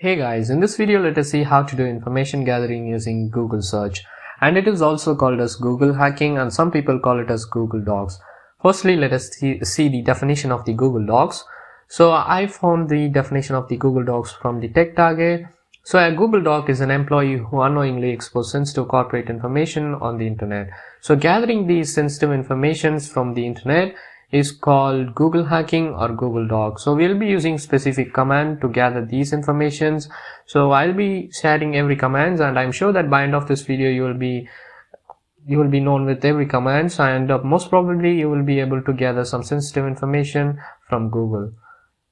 Hey guys, in this video let us see how to do information gathering using Google search, and it is also called as Google hacking and some people call it as Google Docs. Firstly, let us see the definition of the Google Docs. So I found the definition of the Google Docs from the Tech Target. So a Google Doc is an employee who unknowingly exposes sensitive corporate information on the internet. So gathering these sensitive informations from the internet is called Google hacking or Google Docs. So we'll be using specific command to gather these informations. So I'll be sharing every commands, and I'm sure that by end of this video you will be known with every commands, and most probably you will be able to gather some sensitive information from Google.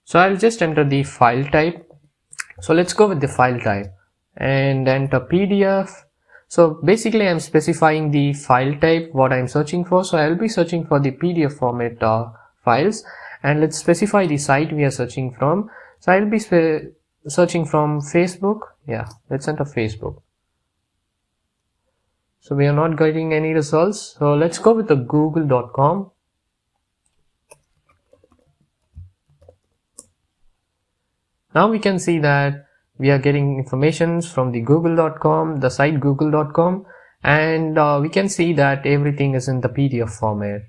So I'll just enter the file type. So let's go with the file type and enter PDF. So basically I'm specifying the file type what I'm searching for. So I'll be searching for the PDF format files, and let's specify the site we are searching from. So I'll be searching from Facebook. Yeah, let's enter Facebook. So we are not getting any results. So let's go with the google.com. Now we can see that we are getting information from the google.com, the site google.com, and we can see that everything is in the PDF format.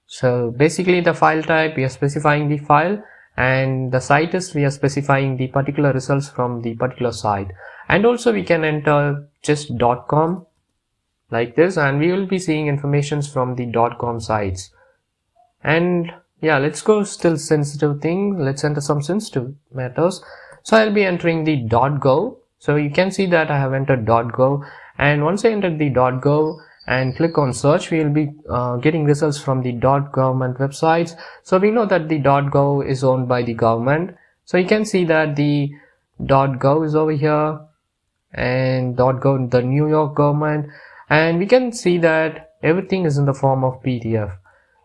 So basically the file type we are specifying the file, and the site is we are specifying the particular results from the particular site. And also we can enter just .com like this, and we will be seeing informations from the .com sites. And yeah, let's go still sensitive thing. Let's enter some sensitive matters. So I'll be entering the .gov. So you can see that I have entered .gov, and once I entered the .gov and click on search, we will be getting results from the .government websites. So we know that the .gov is owned by the government. So you can see that the .gov is over here, and .gov the New York government, and we can see that everything is in the form of PDF.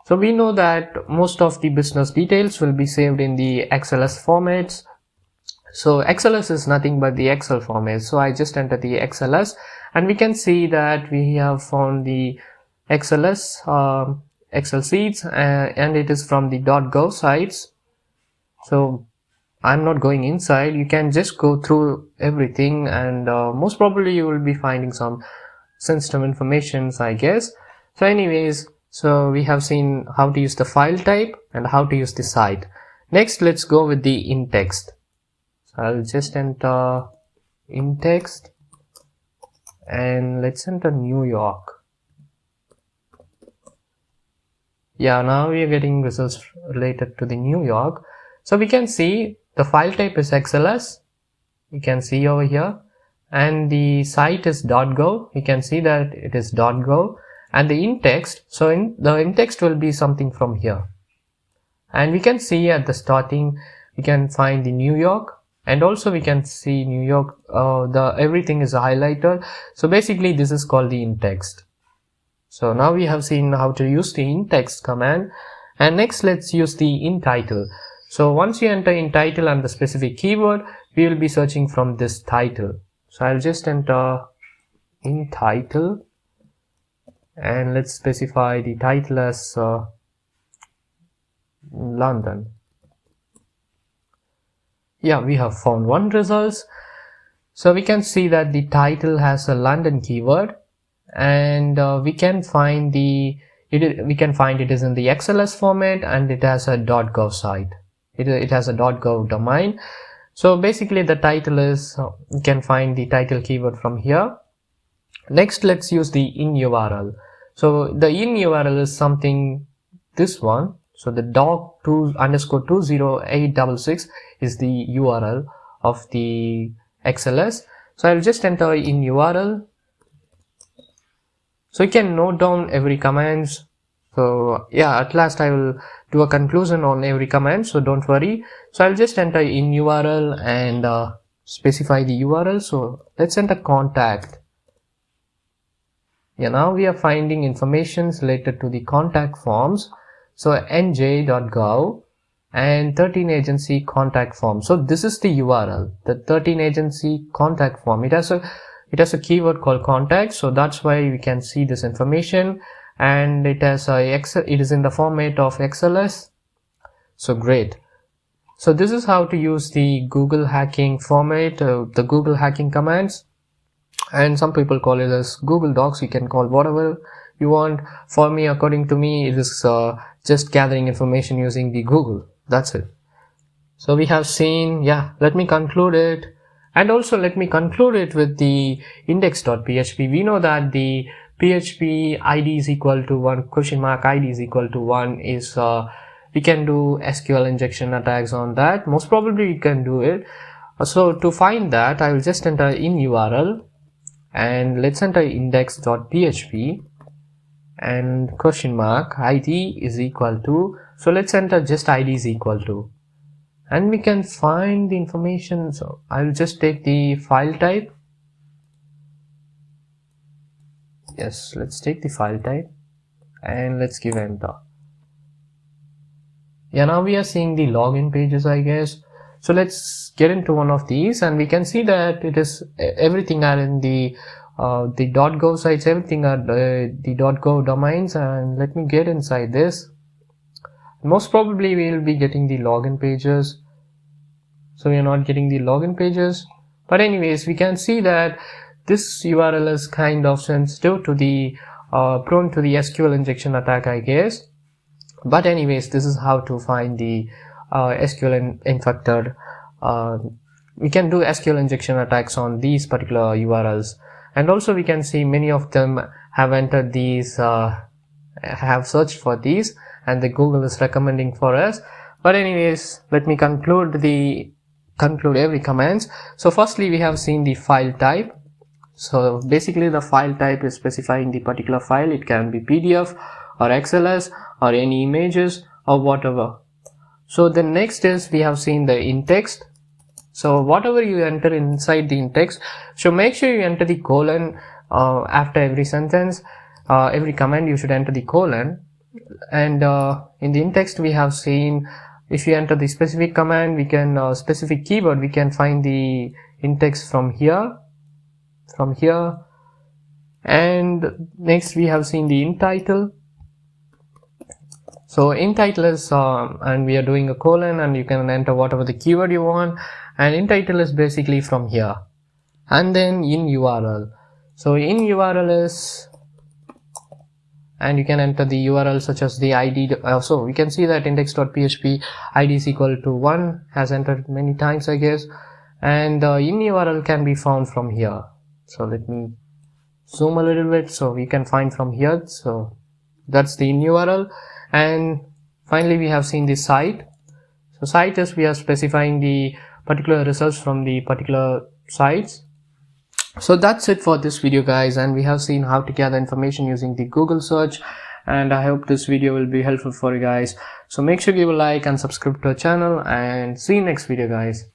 So we know that most of the business details will be saved in the XLS formats. So XLS is nothing but the Excel format. So I just enter the XLS, and we can see that we have found the XLS Excel sheets, and it is from the .gov sites. So I'm not going inside. You can just go through everything, and most probably you will be finding some sensitive informations, I guess. So anyways, so we have seen how to use the file type and how to use the site. Next, let's go with the in text. So I'll just enter in text, and let's enter New York. Yeah, now we are getting results related to the New York. So we can see the file type is XLS. You can see over here, and the site is .gov. You can see that it is .gov. And the in text, so the in text will be something from here, and we can see at the starting we can find the New York, and also we can see New York, everything is highlighted. So basically this is called the in text. So now we have seen how to use the in text command, and next let's use the in title. So once you enter in title and the specific keyword, we will be searching from this title. So I'll just enter in title, and let's specify the title as London. Yeah, we have found one results. So we can see that the title has a London keyword, and we can find it is in the XLS format, and it has a .gov site. It has a .gov domain. So basically the title is you can find the title keyword from here. Next, let's use the in URL. So the in URL is something, this one. So the doc2_20866 is the URL of the XLS. So I'll just enter in URL. So you can note down every commands. So yeah, at last I will do a conclusion on every command, so don't worry. So I'll just enter in URL and specify the URL. So let's enter contact. Yeah, now we are finding information related to the contact forms. So nj.gov and 13 agency contact form. So this is the URL, the 13 agency contact form. It has a keyword called contact, so that's why we can see this information, and it is in the format of XLS. So great. So this is how to use the Google hacking format, the Google hacking commands, and some people call it as Google Docs. You can call whatever you want. For me, according to me, it is just gathering information using the Google. That's it. So we have seen, yeah, let me conclude it. And also let me conclude it with the index.php. We know that the PHP ID is equal to 1, question mark ID is equal to 1 is, we can do SQL injection attacks on that. Most probably we can do it. So to find that, I will just enter in URL and let's enter index.php and question mark ID is equal to, so let's enter just ID is equal to, and we can find the information. So I'll just take the file type. Yes, let's take the file type and let's give enter. Yeah, now we are seeing the login pages, I guess. So let's get into one of these and we can see that it is everything are in the .go sites, everything are the .go domains, and let me get inside this. Most probably we will be getting the login pages. So we are not getting the login pages, but anyways, we can see that this URL is kind of sensitive to the prone to the SQL injection attack, I guess. But anyways, this is how to find the SQL infected. We can do SQL injection attacks on these particular URLs, and also we can see many of them have entered these, have searched for these, and the Google is recommending for us. But anyways, let me conclude every commands. So firstly, we have seen the file type. So basically the file type is specifying the particular file. It can be PDF or XLS or any images or whatever. So the next is we have seen the in text. So whatever you enter inside the in text, so make sure you enter the colon after every sentence, every command you should enter the colon. And in the in text we have seen, if you enter the specific command, we can specific keyword, we can find the in text from here. And next we have seen the in title. So in title is and we are doing a colon, and you can enter whatever the keyword you want, and in title is basically from here. And then in URL, so in URL is, and you can enter the URL such as the ID. So we can see that index.php ID is equal to 1 has entered many times, I guess, and in URL can be found from here. So let me zoom a little bit so we can find from here. So that's the in URL. And finally we have seen the site. So site is, we are specifying the particular results from the particular sites. So that's it for this video, guys, and we have seen how to gather information using the Google search, and I hope this video will be helpful for you guys. So make sure you give a like and subscribe to our channel, and see you next video, guys.